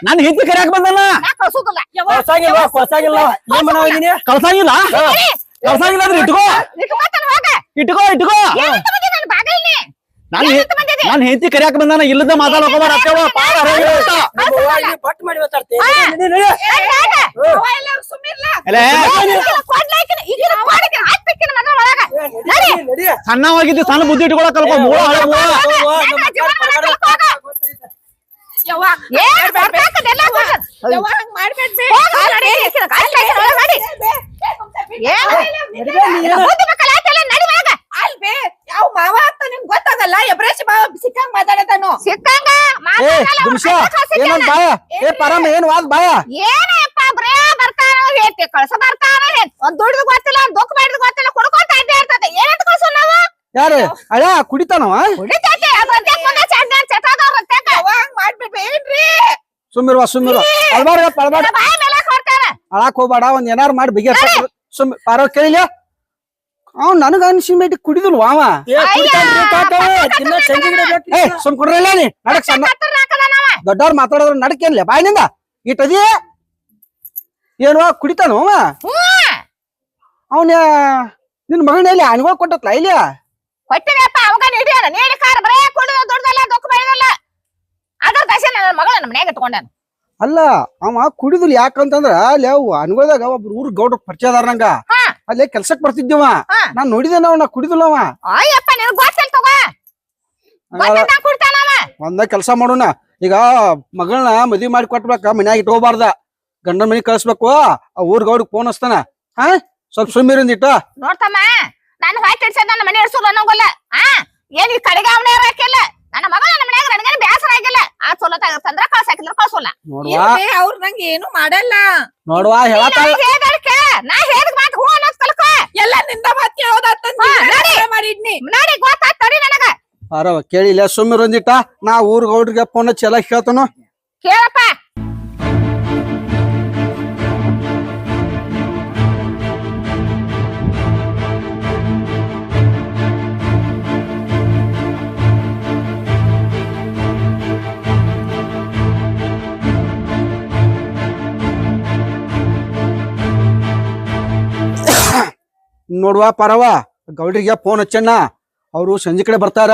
ನಾನು ಹೆಂಡತಿ ಕರೆಯಾಕ ಬಂದಲ್ಲ ಕಳ್ಸಂಗಿಲ್ಲ ಕಳ್ಸಂಗಿಲ್ಲ ಅಂದ್ರೆ ಇಟ್ಕೋ ಇಟ್ಕೋ ನಾನು ಹೆಂಡತಿ ಕರೆಯಾಕ ಬಂದಾನ ಇಲ್ಲದ ಮಾತಾಡೋಕ ಸಣ್ಣವಾಗಿದ್ದು ಸಣ್ಣ ಬುದ್ಧಿ ಇಟ್ಕೊಳಕ್ ಕಲ್ಕೊ ಯಾವ ಮಾವ ಅಂತ ನಿಮ್ಗೆ ಗೊತ್ತಾಗಲ್ಲ ಎಬ್ರೇಶ್ ಮಾವ ಸಿಕ್ಕಂಗ್ ಮಾತಾಡತಾನು ಸಿಕ್ಕಂಗ ಪರಮ ಏನ್ ವಾದ್ ಬಾಯ ಏನಪ್ಪ ಬರೇ ಬರ್ತಾನ ಹೇಳ್ತಿ ಕಳ್ಸ ಬರ್ತಾನ ಒಂದ್ ದುಡ್ದು ಗೊತ್ತಿಲ್ಲ ದುಃಖ ಮಾಡಿದ್ ಗೊತ್ತಿಲ್ಲ ಕೊಡ್ಕೊಂತ ಇದ್ದೇ ಇರ್ತದೆ ಏನಂತ ಕಳ್ಸೋ ನಾವು ಯಾರು ಅಳ ಕುಡಿತಾನವ ಕುಡಿತೈತೆ ಮಾಡ್ಬಿಡ್ಬೇಡ್ರಿ ಸುಮ್ಮಿರುವ ಅಳಾಕ್ ಹೋಗ್ಬೇಡ ಒಂದ್ ಏನಾರು ಮಾಡಿ ಬಿಗಿ ಪಾರೋ ಕೇಳಿಲ್ಲ ಅವ್ ನನಗ ಅನ್ಸಿಮೇಟಿ ಕುಡಿದಲ್ವ ಅವ ಸುಮ್ ಕೊಡ್ರಲ್ಲ ನೀ ನಡಕ್ ಸಣ್ಣ ದೊಡ್ಡವ್ರು ಮಾತಾಡೋದ್ರ ನಡಕೇನ್ಲ ಬಾಯಿನಿಂದ ಇಟ್ಟದಿ ಏನ್ವಾ ಕುಡಿತಾನು ಅವ ಅವನ ನಿನ್ ಮಗನಲ್ಲಿ ಅನ್ಗಳು ಕೊಟ್ಟತ್ಲ ಇಲ್ಲ ಕೊಟ್ಟಿದಪ್ಪ ಅವಾಗ ನೀಡಿಯಾನ ನೀಡಿ ಕಾರ್ ಬರೇ ಕುಡಿದ ದುಡ್ದಲ್ಲ ದುಃಖ ಬೆಳೆದಲ್ಲ ಅದ್ರ ದಶೆ ನನ್ನ ಮಗಳ ನಮ್ಮ ಮನೆಯಾಗ ಇಟ್ಕೊಂಡಾನ ಅಲ್ಲ ಅವ ಕುಡಿದಲ್ ಯಾಕಂತಂದ್ರ ಅಲ್ಲಿ ಅವು ಅನ್ಗೋದಾಗ ಒಬ್ರು ಊರ್ ಗೌಡ್ರ ಪರಿಚಯದಾರ ನಂಗ ಅಲ್ಲೇ ಕೆಲ್ಸಕ್ ಬರ್ತಿದ್ದೀವ ನಾನ್ ನೋಡಿದೇನ ನಾ ಕುಡಿದಲ್ಲವ ಅಯ್ಯಪ್ಪ ನಿನಗ್ ಗೊತ್ತಿಲ್ಲ ತಗೋ ಒಂದ ಕೆಲ್ಸ ಮಾಡೋಣ ಈಗ ಮಗಳನ್ನ ಮದ್ವಿ ಮಾಡಿ ಕೊಟ್ಬೇಕ ಮನ್ಯಾಗ ಇಟ್ಕೋಬಾರ್ದ ಗಂಡನ ಮನಿ ಕಳ್ಸ್ಬೇಕು ಆ ಊರ್ ಗೌಡ್ರಿಗೆ ಫೋನ್ ಹಚ್ತಾನ ಹಾ ಸ್ವಲ್ಪ ಸುಮ್ಮಿರಿಂದಿಟ್ಟ ನೋಡ್ತಮ್ಮ ನಾನು ಹೊಟ್ಟೆ ಇಡ್ಸದ ನನ್ನ ಮನೆ ಇಡ್ಸೋದು ಅನ್ನೋಗಲ್ಲ ಏನ್ ಈ ಕಡೆಗೆ ಅವನೇ ಹಾಕಿಲ್ಲ ನನ್ನ ಮಗಳ ನಮ್ಮ ಮನ್ಯಾಗ ನನಗೇನು ಬೇಸರ ಆಗಿಲ್ಲ ಆ ಚಲೋ ತಗರ್ತಂದ್ರ ಕಳ್ಸಾಕಿದ್ರ ಕಳ್ಸೋಲ್ಲ ಅವ್ರ ನಂಗೆ ಏನು ಮಾಡಲ್ಲ ನೋಡುವ ಹೇಳತ್ತಾಳ ನಾ ಹೇಳಿದ ಮಾತು ಹೂ ಅನ್ನೋದ್ ಕಲ್ಕೋ ಎಲ್ಲ ನಿಂದ ಮಾತು ಕೇಳೋದಾತ ಮಾಡಿದ್ನಿ ನೋಡಿ ಗೊತ್ತಾತ್ ತಡಿ ನನಗ ಅರವ ಕೇಳಿಲ್ಲ ಸುಮ್ಮಿರಿಂದಿಟ್ಟ ನಾ ಊರ್ ಗೌಡ್ರಿಗೆ ಫೋನ್ ಹಚ್ಚಿ ಎಲ್ಲ ಕೇಳ್ತಾನು ಕೇಳಪ್ಪ ನೋಡುವ ಪರವ ಗೌಡ್ರಿಗೆ ಫೋನ್ ಹಚ್ಚಣ್ಣ ಅವ್ರು ಸಂಜೆ ಕಡೆ ಬರ್ತಾರ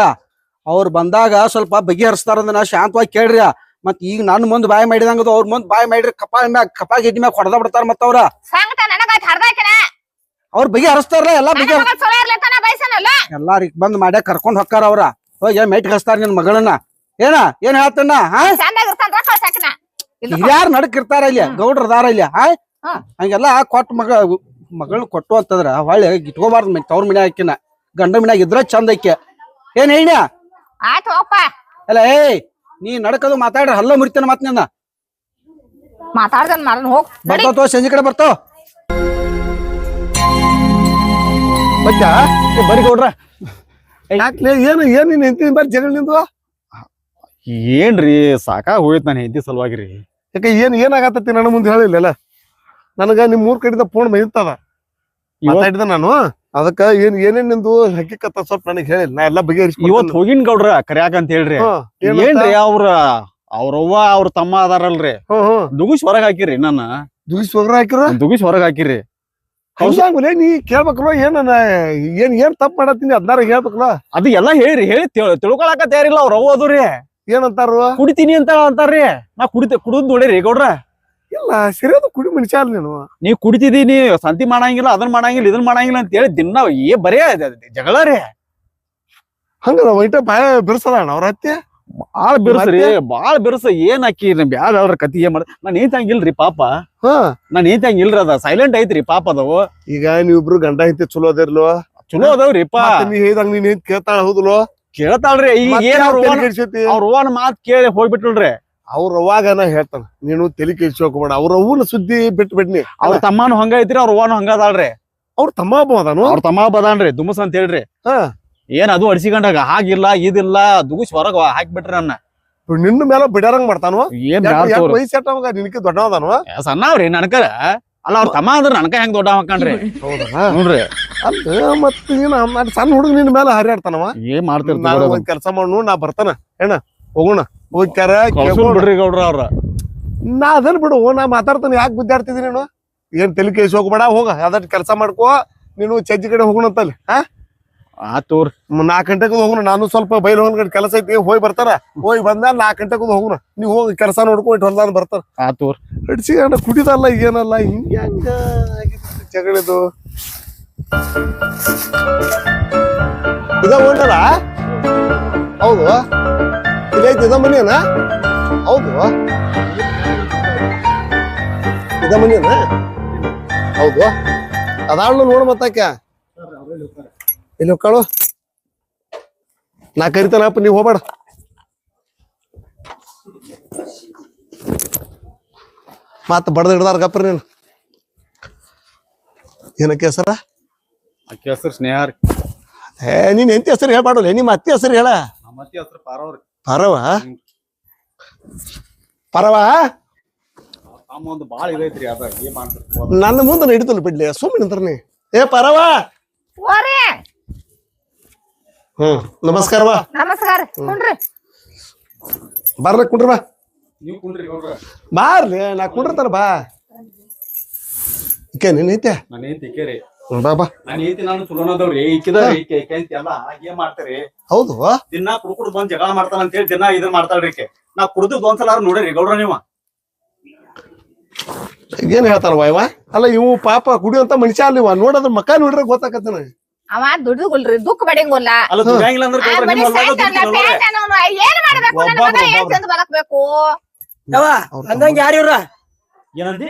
ಅವ್ರು ಬಂದಾಗ ಸ್ವಲ್ಪ ಬಗೆಹರಿಸ್ತಾರಂದ ಶಾಂತವಾಗಿ ಕೇಳ್ರಿ ಮತ್ ಈಗ ನನ್ ಮುಂದ್ ಬಾಯ್ ಮಾಡಿದಂಗ ಅವ್ರ ಮುಂದ್ ಬಾಯ್ ಮಾಡಿರಿ ಕಪಾ ಗಿಡ್ಡಿ ಮ್ಯಾಗ ಹೊಡೆದ ಬಿಡ್ತಾರ ಮತ್ತ ಅವ್ರ ಅವ್ರ ಬಗೆಹರಿಸ್ತಾರಲ್ಲ ಎಲ್ಲಾ ಎಲ್ಲಾರಿಗ್ ಬಂದ್ ಮಾಡ್ಯಾಕ ಕರ್ಕೊಂಡ್ ಹೊಕ್ಕಾರ ಅವ್ರ ಹೋಗಿ ಮೇಟ್ ಹಚ್ತಾರ ನಿನ್ ಮಗಳನ್ನ ಏನ್ ಹೇಳ್ತಣ್ಣ ಯಾರು ನಡಕಿರ್ತಾರ ಇಲ್ಲಿ ಗೌಡ್ರದಾರ ಇಲ್ಲಿ ಹಂಗೆಲ್ಲ ಕೊಟ್ಟ ಮಗಳನ್ನ ಕೊಟ್ಟು ಅಂತಂದ್ರ ಹೊಳ್ಳಿ ಇಟ್ಕೋಬಾರ್ದು ತವ್ರ ಮನ್ಯಾಗ ಹಾಕಿನ ಗಂಡ ಮನ್ಯಾಗ ಇದ್ರ ಚಂದ ಐಕ್ಯ ಏನ್ ಹೇಳ ಅಲ್ಲ ನೀ ನಡಕದು ಮಾತಾಡ್ರ ಹಲ್ಲ ಮುರಿತೇನ ಮತ್ ನಿನ್ನ ಬರ್ತಾವ ಸಂಜೆ ಕಡೆ ಬರ್ತಾವ ಬರಿ ಗೌಡ್ರ ಏನ್ ಹೆಂಡತಿ ಬರ್ ಜಗಳ ನಿಂದು ಏನ್ರಿ ಸಾಕಾಗ ಹೋಯ್ತು ನಾನು ಹೆಂಡತಿ ಸಲುವಾಗಿರಿ ಯಾಕೆ ಏನಾಗತ್ತತಿ ನನ್ನ ಮುಂದೆ ಹೇಳಿಲ್ಲ ನನಗ ನಿಮ್ ಮೂರ್ ಕಡೆದ ಫೋನ್ ಬಂದಿತ್ತದ ಮಾತಾಡಿದ ನಾನು ಅದಕ್ಕ ಏನೇನ್ ನಿಂದು ಹಕ್ಕಿಕತ್ತ ಸ್ವಲ್ಪ ನನಗೆ ಹೇಳಿಲ್ಲ ನಾ ಎಲ್ಲಾ ಬಗೆಹರಿಸಿ ಇವತ್ ಹೋಗಿನ್ ಗೌಡ್ರ ಕರ್ಯಾಕ ಅಂತ ಹೇಳ್ರಿ ಏನ್ರಿ ಅವ್ರವ್ವ ಅವ್ರ ತಮ್ಮ ಅದಾರಲ್ರಿ ದುಗುಸ್ ಹೊರಗ್ ಹಾಕಿರಿ ನನ್ನ ದುಗುಸ್ ಹೊರಗ್ ಹಾಕಿರಿ ಹೌದಾಗ್ಲೇ ನೀ ಕೇಳ್ಬೇಕಲ್ಲ ಏನ್ ತಪ್ಪ ಮಾಡತ್ತೀನಿ ಅದ್ನಾರ ಹೇಳ್ಬೇಕಲ್ಲ ಅದು ಎಲ್ಲಾ ಹೇಳಿ ತಿಳ್ಕೊಳಕ ತಯಾರಿಲ್ಲ ಅವ್ರ ಅವ್ವ ಅದ್ರಿ ಏನಂತಾರ ಕುಡಿತೀನಿ ಅಂತ ಅಂತಾರ್ರಿ ನಾ ಕುಡಿದ್ ನೋಡಿರಿ ಗೌಡ್ರ ಇಲ್ಲ ಸರಿಯಾದ ಕುಡಿ ಮನುಷ್ಯ ನೀವ್ ಕುಡಿತಿದೀನಿ ಸಂತಿ ಮಾಡಂಗಿಲ್ಲ ಅದನ್ ಮಾಡಂಗಿಲ್ಲ ಇದನ್ ಮಾಡಂಗಿಲ್ಲ ಅಂತ ಹೇಳಿ ದಿನ ಬರೇ ಜಗಳ ರೀ ಹಂಗದ ವೈಟ ಬಾಯ ಬಿರ್ಸದ ಅವ್ರ ಹತ್ತಿ ಬಾಳ್ ಬಿರ್ಸ ಏನ್ ಹಾಕಿ ಬ್ಯಾಡ ಅವ್ರ ಕತಿ ಏನ್ ಮಾಡ ನಾನ್ ಏನ್ ಹಂಗಿಲ್ರಿ ಪಾಪ ನಾನ್ ಏನ್ ಹಂಗಿಲ್ರಿ ಅದ ಸೈಲೆಂಟ್ ಐತ್ರಿ ಪಾಪ ಅದಾವು ಈಗ ನೀವಿಬ್ರು ಗಂಡ ಐತಿ ಚಲೋ ಅದಿರ್ಲೋ ಚಲೋ ಅದಾವ್ರಿ ನೀ ಹೇಳ್ದಂಗ ನೀನ್ ಕೇಳ್ತಾಳ ಹೌದಲೋ ಕೇಳ್ತಾಳ್ರಿ ಈಗ ಏನ್ ಅವ್ರ ಅವ್ವನ ಮಾತ್ ಕೇಳಿ ಹೋಗ್ಬಿಟ್ಲ್ರಿ ಅವ್ರ ಅವ್ವಾಗನ ಹೇಳ್ತಾನ ನೀನು ತಲೆ ಕೆಲ್ಸೋಕೋಬೇಡ ಅವ್ರ ಅವ್ವನ ಸುದ್ದಿ ಬಿಟ್ಬಿಡ್ನಿ ಅವ್ರ ತಮ್ಮನು ಹಂಗ ಐತ್ರಿ ಅವ್ರ ಅವ್ವನು ಹಂಗ ಅದಾಳ್ರಿ ಅವ್ರ ತಮ್ಮ ಹಬ್ಬ ಅದಾನು ಅವ್ರ ತಮ್ಮ ಹಬ್ಬ ಅದಾನ್ರಿ ದುಮಸ್ ಅಂತ ಹೇಳ್ರಿ ಏನ್ ಅದು ಅಡಿಸಿಕೊಂಡಾಗ ಹಾಗಿಲ್ಲ ಇದಿಲ್ಲ ದುಗುಸ್ ಹೊರಗ ಹಾಕ್ಬಿಟ್ರಿ ನನ್ನ ನಿನ್ನ ಮೇಲೆ ಬಿಡಾರಂಗ್ ಮಾಡ್ತಾನು ಏನ್ ಬ್ಯಾಡ್ ತೋರಿ. ವಯಸ್ಸು ಎಟ್ಟವಾಗ ನಿನಕ್ಕೆ ದೊಡ್ಡವದಾನು ಸಣ್ಣವ್ರಿ ನನ್ಕರ ಅಲ್ಲ ಅವ್ರ ತಮ್ಮ ಅಂದ್ರ ನನ್ಕ ಹೆಂಗ್ ದೊಡ್ಡ ಹಾಕಣ್ರಿ ಹೌದಾ ನೋಡ್ರಿ ಅಲ್ಲ ಮತ್ ನೀನ್ ಸಣ್ಣ ಹುಡುಗ ನಿನ್ ಮೇಲೆ ಹರಿಯಾಡ್ತಾನವ ಏನ್ ಮಾಡ್ತಿರ್ತಾರ ನಾನು ಒಂದ್ ಕೆಲಸ ಮಾಡು ನಾ ಬರ್ತಾನ ಏನ ಹೋಗೋಣ ಹೋಗ್ಯಾರ ಬಿಡ್ರಿ ಗೌಡ್ರ ಅವ್ರ ನಾ ಅದನ್ ಬಿಡು ನಾ ಮಾತಾಡ್ತಾನೆ ಯಾಕೆ ಗುದ್ದಾಡ್ತಿದ್ದೀನಿ ನೀನು ಏನ್ ತಲೆ ಕೇಸ್ ಹೋಗ್ಬೇಡ ಹೋಗ ಅದಟ್ ಕೆಲಸ ಮಾಡ್ಕೋ ನೀನು ಚಜ್ಜಿ ಕಡೆ ಹೋಗೋಣಂತಲ್ಲಿ ಆತೋರ್ 4 ಗಂಟೆಗೆ ಹೋಗೋಣ ನಾನು ಸ್ವಲ್ಪ ಬೈಲ್ ಹೋಗ್ಕೊಂಡು ಕೆಲಸ ಐತಿ ಹೋಗಿ ಬರ್ತಾರ ಹೋಗಿ ಬಂದ 4 ಗಂಟೆಗೆ ಹೋಗೋಣ ನೀವು ಹೋಗಿ ಕೆಲಸ ನೋಡ್ಕೊಂಡು ಹೊಲ್ದಾನ ಬರ್ತಾರ ಆತೋರ್ ಹಡ್ಸಿ ಅಣ್ಣ ಕುಡಿದಲ್ಲ ಏನಲ್ಲ ಹಿಂಗ ಹಂಗ ಜಗಳಿದು ಇದ ಹೋಗಲ್ಲ ಹೌದು ಇದೈತಿ ಇದ ಮನಿಯನ ಹೌದು ಇದ ಮನಿಯನ ಹೌದು ಅದಾಳು ನೋಡು ಮತ್ತಾಕ ಇಲ್ಲಿ ಹೋಗ್ಕಾಳು ನಾ ಕರಿತಾನಪ್ಪ ನೀವ್ ಹೋಗ್ಬೇಡ ಮತ್ತ ಬಡ್ದು ಹಿಡ್ದಾರ ಗಪ್ರ ನೀನು ಏನಕ್ಕೆ ಹೆಸರ ಅಕ್ಕಿ ಹೆಸರು ಸ್ನೇಹ ರೀ ನೀನ್ ಎಂತ ಹೆಸರು ಹೇಳ್ಬಾಡಲ್ಲ ನಿಮ್ಮ ಅತ್ತಿ ಹೆಸರು ಹೇಳ ನಮ್ಮ ಅತ್ತಿ ಹೆಸರು ಪಾರವ್ರಿ ಪರವ ಪರವ ತಮ್ಮ ಒಂದು ಬಾಳ ಇದೈತ್ರಿ ಅದ ಏನ್ ಮಾಡ್ತಿರ್ತಾರ ನನ್ನ ಮುಂದೆ ಹಿಡಿತಲ್ಲ ಬಿಡ್ಲಿ ಸುಮ್ಮನೆ ನಿಂತಾರ ನೀ ಏ ಪರವ ಓರಿ ನಮಸ್ಕಾರವಾ ನಮಸ್ಕಾರ ಕುಂಡ್ರಿ ಬರ್ಲ ಕುಂಡ್ರ ಬಾ ನೀವ್ ಕುಂಡ್ರಿ ಗೌಡ್ರ ಬಾರ್ಲಿ ನಾ ಕುಂಡ್ರತಾರ ಬಾ ಈಕೆ ನೀನ್ ಐತೆ ನಾನು ಏನ್ ತಿಕ್ಕೇರಿ ಬಾ ಬಾ ನಾನು ಐತಿ ನಾನು ಚಲೋನದವ್ರಿ ಈಕಿದಾರಿ ಈಕೆ ಐತಿ ಎಲ್ಲ ಏನ್ ಮಾಡ್ತಾರಿ ಹೌದು ದಿನ ಕುಡ್ಕುಡ್ ಬಂದ್ ಜಗಳ ಮಾಡ್ತಾನ ಅಂತ ಹೇಳಿ ದಿನ ಇದನ್ ಮಾಡ್ತಾಳ್ರಿ ಈಕೆ ನಾ ಕುಡ್ದು ಒಂದ್ಸಲ ನೋಡ್ರಿ ಗೌಡ್ರ ನೀವ ಏನ್ ಹೇಳ್ತಾರವ ಇವ ಅಲ್ಲ ಇವು ಪಾಪ ಕುಡಿಯುವಂತ ಮನುಷ್ಯ ಅಲ್ಲ ಇವ ನೋಡೋದ್ರ ಮಕ್ಕ ನೋಡ್ರೆ ಗೊತ್ತಾಕತ್ತನ ಅವ ದುಡ್ದುಗುಲ್ರಿ ದುಃಖ ಬಡಿಂಗುಲ್ಲ ಅಲ್ಲ ದುಡ್ಯಾಂಗಿಲ್ಲ ಅಂದ್ರೆ ಆ ಗೌಡ್ರ ಮನಿ ನಿಮ್ ಹೊಲ್ದಾಗ ಸಾಯ್ತಾನ, ದುಡ್ಡು ತಿನ್ನೋವ್ರೆ. ಪ್ಯಾಂಟ್ ಅನ್ನೋನು ಏನ್ ಮಾಡ್ಬೇಕು ನನ್ನ ಮಗ ಏನ್ ತಿಂದು ಬದುಕ್ಬೇಕು ಅಂದಂಗ ಯಾರು ಇವ್ರ ಏನಂದಿ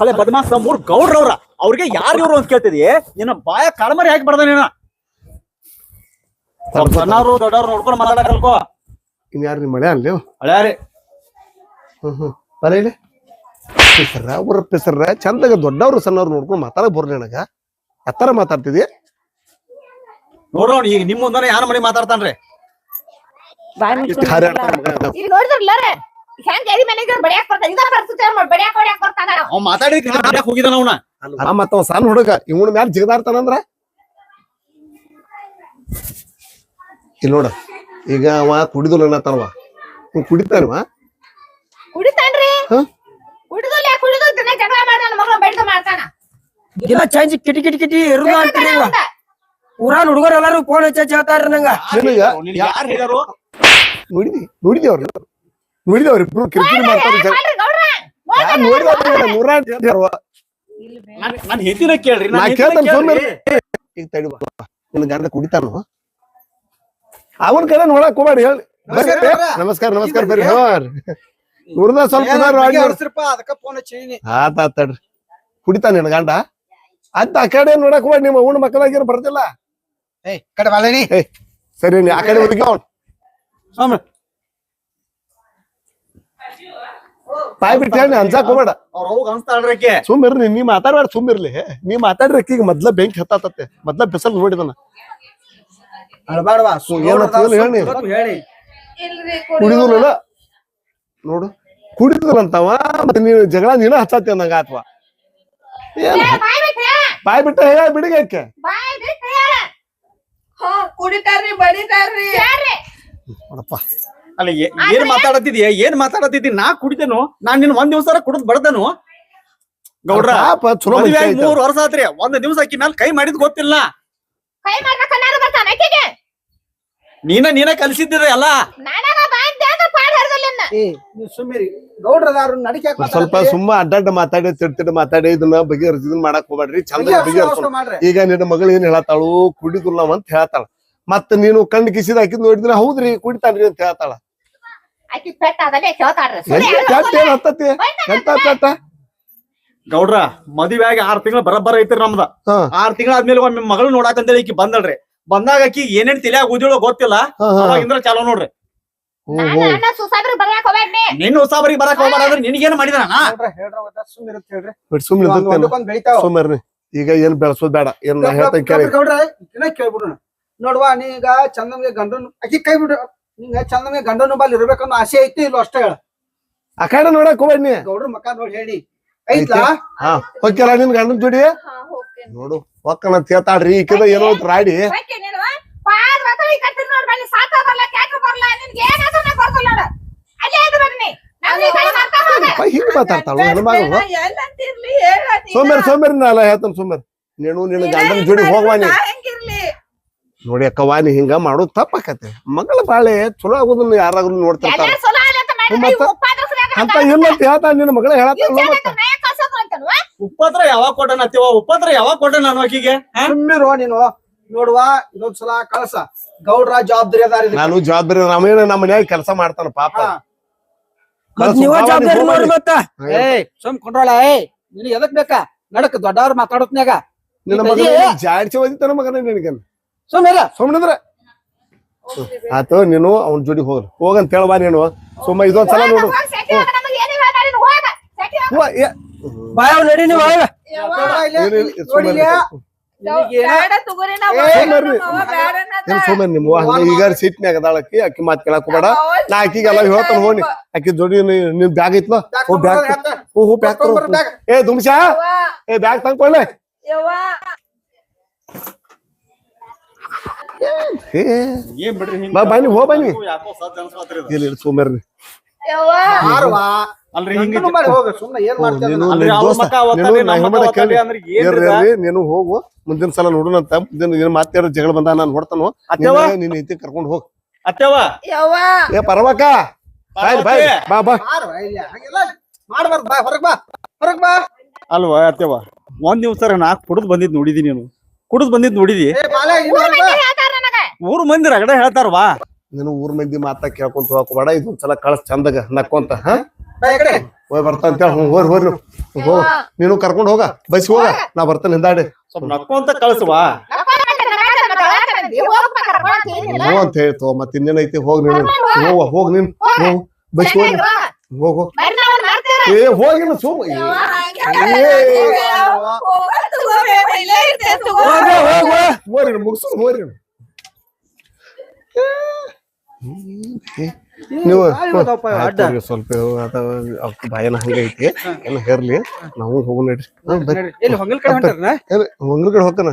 ಹಳೆ ಬದಮಾಸ್ ಮೂರ್ ಗೌಡ್ರವ್ರ ಅವ್ರಿಗೆ ಯಾರು ಇವ್ರು ಅಂತ ಕೇಳ್ತಿದಿ ಏನ ಬಾಯ ಕಳಮರಿ ಹಾಕಿ ಬರ್ದ ನೀನ ಸಣ್ಣವ್ರು ದೊಡ್ಡವ್ರು ನೋಡ್ಕೊಂಡು ಮಾತಾಡಕಲ್ಕೋ ಇನ್ ಯಾರು ನಿಮ್ ಮಳೆ ಅನ್ಲಿ ಹಳ್ಯಾರಿ ಬರ ಇಲ್ಲಿ ಹೆಸರ ಅವ್ರ ಹೆಸರ ಚಂದಾಗ ದೊಡ್ಡವ್ರು ಸಣ್ಣವ್ರು ನೋಡ್ಕೊಂಡು ಮಾತಾಡಕ್ ಬರ್ಲಿ ನನಗ ಎತ್ತರ ಮಾತಾಡ್ತಿದಿ ನೋಡ್ರಿ ಈಗ ನಿಮ್ ಮುಂದಾನೆ ಯಾರ ಮನೆ ಮಾತಾಡ್ತಾನ್ರಿ ಇಷ್ಟು ಹಾರಾಡ್ತಾನ ಮಗ. ಈಗ ನೋಡಿದ್ರಲ್ಲ ಹೆಂಗ್ ಎದಿ ಮನೆಗೆ ಬಡಿಯಾಕ್ ಬರ್ತಾನ ಇದ ಪರಿಸ್ಥಿತಿ ಬಡಿಯಾಕ್ ಬರ್ತಾನ ಅವ್ ಮಾತಾಡಿದ್ರೆ ಹೋಗಿದಾನ ಅವನ ಅಲ್ಲ ಮತ್ತ ಅವ ಸಣ್ಣ ಹುಡುಗ ಇವನ ಮ್ಯಾಲ ಜಿಗದಾಡ್ತಾನಂದ್ರ ಇಲ್ಲಿ ನೋಡ ಈಗ ಅವ ಕುಡಿದು ಅನ್ನತಾನವ ಕುಡಿತಾನವ ಕುಡಿತಾನ್ರಿ ಹ? ಕುಡಿದು ದಿನ ಜಗಳ ಮಾಡಿ ನನ್ನ ಮಗಳ ಬೈದು ಮಾಡ್ತಾನ ದಿನ ಚಂಜಿ ಕಿಟಿ ಕಿಟಿ ಕಿಟಿ ಇರುದು ಅಂತೀರಿ ಇವ ಊರಾನ್ ಹುಡುಗರು ಎಲ್ಲಾರು ಫೋನ್ ಹಚ್ಚಿ ಹೇಳ್ತಾರ ನಂಗ ನಿನಗ ಯಾರು ಹೇಳ್ಯಾರು ನೋಡಿದೇವ್ರಿ ನೋಡಿದೇವ್ರಿ ಇಬ್ರು ಕಿರಿಕಿರಿ ಮಾಡ್ತಾರ ಮಾಡ್ರಿ ಗೌಡ್ರ ಯಾರು ನೋಡಿದವ್ರ ನೂರ ಹೇಳ್ತಾರವ ನಾನ್ ಹೆಂಡತಿನ ಕೇಳ್ರಿ ನಾ ಕೇಳ್ತಾನ ಸೋಮೇರಿ ಈಗ ತಡಿ ಬಾ ನಿನ್ನ ಗಂಡ ಕುಡಿತಾನು ಅವನ ಕಡೆ ನೋಡಕ್ ಹೋಗ್ಬೇಡಿ ಹೇಳಿ ನಮಸ್ಕಾರ ನಮಸ್ಕಾರ ಬರ್ರಿ ನೋಡ್ದ ಸ್ವಲ್ಪ ಅದಕ್ಕ ಫೋನ್ ಹಚ್ಚಿ ಆತಾತಡ್ರಿ ಕುಡಿತಾನ ನಿನ್ನ ಗಂಡ ಅದ್ ಆ ಕಡೆ ನೋಡಕ್ ಹೋಗ್ಬೇಡಿ ನಿಮ್ಮ ಅವ್ನ ಮಕ್ಕಳಾಗಿರ ಬರ್ತಿಲ್ಲ ಏಯ್ ಕಡೆ ಬಾಳೇನಿ ಸರಿ ನೀ ಆ ಕಡೆ ಹುಡುಗಿ ಅವ್ನು ಬಾಯ್ ಬಿಟ್ಟು ಹೇಳಿ ಅನ್ಸಾಕ್ ಹೋಗ್ಬೇಡ ಅವ್ರ ಹೋಗ್ ಅನ್ಸ್ತಾಳ್ರಿ ಸುಮ್ಮಿರ್ಲಿ ನೀ ಮಾತಾಡ್ಬೇಡ ಸುಮ್ಮಿರ್ಲಿ ನೀ ಮಾತಾಡ್ರಿ ಈಗ ಮೊದ್ಲ ಬೆಂಕಿ ಹತ್ತಾತತ್ತೆ ಮೊದ್ಲ ಬಿಸಲ್ ನೋಡಿದನ ಅಳ್ಬಾಡ್ವಾ ಹೇಳಿ ಹೇಳಿ ಕುಡಿದಿಲ್ಲ ನೋಡು ಕುಡಿದಿಲ್ಲಂತವ ಮತ್ತೆ ನೀನು ಜಗಳ ನೀನ ಹಚ್ಚತಿ ಅಂದಂಗ ಆತ್ವಾ ಬಾಯ್ ಬಿಟ್ಟ ಹೇಳ ಬಿಡಿಗೆ ಕುಡಿತಾರ್ರಿ ಬಡಿತಾರ್ರಿ ನೋಡಪ್ಪ ಅಲ್ಲ ಏನ್ ಮಾತಾಡತಿದ್ದಿ ನಾ ಕುಡಿತೇನು ನಾನ್ ನಿನ್ ಒಂದ್ ದಿವ್ಸ ಕುಡಿದ್ ಬಡದನು ಗೌಡ್ರ ಪಾಪ ಚಲೋ ಮನುಷ್ಯ ಐತ. 3 ವರ್ಷ ಆತ್ರಿ ಒಂದ್ ದಿವ್ಸ ಅಕ್ಕಿ ಮ್ಯಾಲ ಕೈ ಮಾಡಿದ್ ಗೊತ್ತಿಲ್ಲ ಕೈ ಮಾಡ್ಬೇಕ ನಾನು ಬರ್ತಾನ ಆಕೆಗೆ ನೀನ ಕಲ್ಸಿದ್ದಿರ ಎಲ್ಲ ನಾನಾಗ ಬಾಂದೆ ಅಂದ್ರೆ ಪಾಡ್ ಹರಿದಲ್ಲ ಏ ನೀವು ಸುಮ್ಮಿರಿ ಗೌಡ್ರದಾರು ನಡಿಕೆ ಸ್ವಲ್ಪ ಸುಮ್ಮ ಅಡ್ಡಾಡ್ಡ ಮಾತಾಡಿ ತಿಡ್ ಮಾತಾಡಿ ಇದನ್ನ ಬಗೆಹರಿಸಿದನ್ ಮಾಡಕ್ ಹೋಗ್ಬೇಡ್ರಿ ಚಂದ ಬಗೆಹರಿಸ ಮಾಡ್ರಿ ಈಗ ನಿನ್ನ ಮಗಳು ಏನ್ ಹೇಳತ್ತಾಳು ಕುಡಿದುಲ್ಲ ಅಂತ ಹೇಳ್ತಾಳ ಮತ್ತ ನೀನು ಕಣ್ಣು ಕಿಸಿದ ಹಾಕಿದ್ ನೋಡಿದ್ರೆ ಹೌದ್ರಿ ಕುಡಿತಾನ್ರಿ ಅಂತ ಹೇಳ್ತಾಳ ಆಕಿ ಪೆಟ್ಟ ಅದಲ್ಲೇ ಕೇಳ್ತಾರ್ರಿ ಕೆಟ್ಟ ಏನ್ ಹತ್ತತಿ ಎಂತ ಪೆಟ್ಟ ಗೌಡ್ರ ಮದುವೆ ಆಗಿ 6 ತಿಂಗಳು ಬರಬ್ಬರ ಐತ್ರಿ ನಮ್ದ ಹಾ 6 ತಿಂಗಳ ಆದ್ಮೇಲೆ ಒಮ್ಮೆ ಮಗಳು ನೋಡಾಕಂತೇಳಿ ಈಕಿ ಬಂದಳ್ರಿ ಬಂದಾಗ ಆಕಿ ಏನೇನ್ ತಲ್ಯಾಗ ಓದಿಳೋ ಗೊತ್ತಿಲ್ಲ ಅವಾಗಿಂದ್ರ ಚಾಲೋ ನೋಡ್ರಿ ನಾನು ಸುಸಾಬ್ರಿ ಬರ್ಯಾಕ ಹೋಗ್ಬೇಡ್ನಿ ನಿನ್ನ ಉಸಾಬರಿಗೆ ಬರಕ್ ಹೋಗ್ಬಾರ ಅಂದ್ರೆ ನಿನಗೇನು ಮಾಡಿದಾನ ಸುಮ್ಮಿರತ್ ಹೇಳ್ರಿ ಸುಮ್ಮನೆ ಒಂದಕ್ಕೊಂದ್ ಬೆಳಿತಾವ ಸುಮ್ಮರ್ರಿ ಈಗ ಏನ್ ಬೆಳಸೋದ್ ಬೇಡ ಏನ್ ನಾ ಹೇಳ್ತೇನೆ ಕೇಳಿ ಗೌಡ್ರ ಕೇಳ್ಬಿಡೋಣ ನೋಡ್ವಾ ನೀ ಈಗ ಚಂದನ್ಗೆ ಗಂಡನ್ ಅಕ್ಕಿ ಕೈ ಬಿಡು ನಿಂಗ ಚಂದ ಗಂಡನ ಬಾಲ್ ಇರ್ಬೇಕನ್ನೋ ಆಸೆ ಐತಿ ಇಲ್ಲ ಅಷ್ಟೇ ಹೇಳ. ಆ ಕಡೆ ನೋಡಕ್ ಹೋಗ್ಬೇಡಿ ಗೌಡ್ರ ಮಕ್ಕ ನೋಡಿ ಹೇಳಿ ಐತ್ಲಾ. ಹಾ ಹೋಗ್ಯಲ್ಲ ನಿನ್ ಗಂಡನ ಜೋಡಿ ನೋಡು ಹೊಕ್ಕನ ತೇತಾಡ್ರಿ ಈಕಿದ ಏನೋ ರಾಡಿ ಹಿಂಗ್ ಮಾತಾಡ್ತಾಳ ಹೆಣ್ಮಗಳು. ಸೋಮೇರಿ ನಾಲ ಹೇಳ್ತಾನ ಸೋಮೇರಿ ನೀನು ನಿನ್ನ ಗಂಡನ ಜೋಡಿ ಹೋಗ್ವಾನಿ ನೋಡಿ ಅಕ್ಕವಾನಿ ಹಿಂಗ ಮಾಡೋದು ತಪ್ಪಾಕತ್ತೆ. ಮಗಳ ಬಾಳೆ ಚಲೋ ಆಗೋದನ್ನ ಯಾರಾದ್ರೂ ನೋಡ್ತಿರ್ತಾರ ಅಂತ ಇಲ್ಲಂತ ಹೇಳ್ತಾಳ ನಿನ್ನ ಮಗಳ ಹೇಳತ್ತ. ಉಪದ್ರ ಯಾವಾಗ ಕೊಟ್ಟನತ್ತಿವ ಉಪದ್ರ ಯಾವಾಗ ಕೊಟ್ಟನ ನಾನು ಆಕಿಗೆ ಸುಮ್ಮಿರೋ ನೀನು. ನೋಡುವ ಇದೊಂದ್ಸಲ ಕಳ್ಸ ಗೌಡ್ರ ಜವಾಬ್ದಾರಿ ಅದಾರ. ನಾನು ಜವಾಬ್ದಾರಿ ನಮ್ಮೇನ ನಮ್ಮ ಮನ್ಯಾಗ ಕೆಲಸ ಮಾಡ್ತಾನ ಪಾಪ. ಏ ಸುಮ್ ಕೊಂಡ್ರಳ ಏ ನಿನ್ ಎದಕ್ ಬೇಕಾ ನಡಕ್ ದೊಡ್ಡವ್ರ ಮಾತಾಡತ್ನ್ಯಾಗ ನಿನ್ನ ಮಗನ ಜಾಡ್ಸಿ ಓದಿತಾನ ಮಗನ ನಿನಗ ಸುಮ್ಮಿರ ಸುಮ್ಮನಿದ್ರ ಆತು. ನೀನು ಅವ್ನ ಜೋಡಿ ಹೋಗಂತ ಹೇಳವಾ ನೀನು. ಸುಮ್ಮ ಇದೊಂದ್ಸಲ ನೋಡು ನಡಿ ನೀವು ಸೋಮನ್ ನಿಮ್ಮ ಈಗ ಸೀಟ್ನ್ಯಾಗ ಅದಾಳಕಿ ಅಕ್ಕಿ ಮಾತ್ ಕೇಳಕ್ ಹೋಗ್ಬೇಡ. ನಾ ಅಕ್ಕಿಗೆಲ್ಲ ಹೇಳ್ತಾನ ಹೋಗಿ ಅಕ್ಕಿ ಜೋಡಿ ನಿನ್ ಬ್ಯಾಗ್ ಐತ್ಲ ಬ್ಯಾಗ್ ಏ ದುಮ್ಸಾ ಏ ಬ್ಯಾಗ್ ತಂದ್ಕೊಳ್ಳೆ. ಬನ್ನಿ ಹೋ ಬನ್ನಿ ಇಲ್ಲಿ ಸೋಮರ್ರಿ ನೀನು ಹೋಗು. ಮುಂದಿನ ಸಲ ನೋಡೋಣಂತ. ಮುಂದಿನ ಮಾತಾಡೋ ಜಗಳ ಬಂದ ನಾನು ನೋಡ್ತಾನು. ನಿನ್ನ ಐತಿ ಕರ್ಕೊಂಡ್ ಹೋಗ್ ಏ ಪರವಕ್ಕ ಬಾಯ್ ಬಾ ಬಾ ಅಲ್ವಾ ಅತ್ತೆವ ಒಂದ್ ದಿವ್ಸ ನಾ ಕುಡ್ದ್ ಬಂದಿದ್ ನೋಡಿದಿ. ನೀನು ಕುಡ್ದ್ ಬಂದಿದ್ ನೋಡಿದಿ. ಊರ್ ಮಂದಿ ರಗಡ ಹೇಳ್ತಾರವಾ. ನೀನು ಊರ್ ಮಂದಿ ಮಾತಾ ಕೇಳ್ಕೊಂತ ಹೋಗ್ಬೇಡ. ಇದೊಂದ್ಸಲ ಕಳ್ಸ ಚಂದಾಗ ನಕ್ಕೊಂತ ಹೋಯ್ ಬರ್ತಾ ಅಂತ ಹೋರ್ ನೀನು ಕರ್ಕೊಂಡ್ ಹೋಗ ಬಸ್ ಹೋಗ ನಾ ಬರ್ತಾನೆ ಹಿಂದಾಡಿ ಸ್ವಲ್ಪ ನಕ್ಕೊಂತ ಕಳ್ಸುವಾ ಅಂತ ಹೇಳ್ತವ. ಮತ್ ಇನ್ನೇನೈತಿ ಹೋಗ್ ನೀನು ಹೋಗ್ ನೀನ್ ಹೋಗ್ ಬಸ್ ಹೋಗಿ ಹೋಗು ಏ ಹೋಗಿನ ಸುಮ್ ಹೋರಿ ಮುಗಿಸ್ ಹೋರಿ ನೀವು ಸ್ವಲ್ಪ ಭಯನ ಹಂಗೈತಿ ಏನ ಹೇರ್ಲಿ ನಾವು ಹೋಗು ನಡ್ರಿ ಹೊಂಗಲ್ ಕಡೆ ಹೊಂಗ್ರ ಕಡೆ ಹೋಗ್ತಾನ.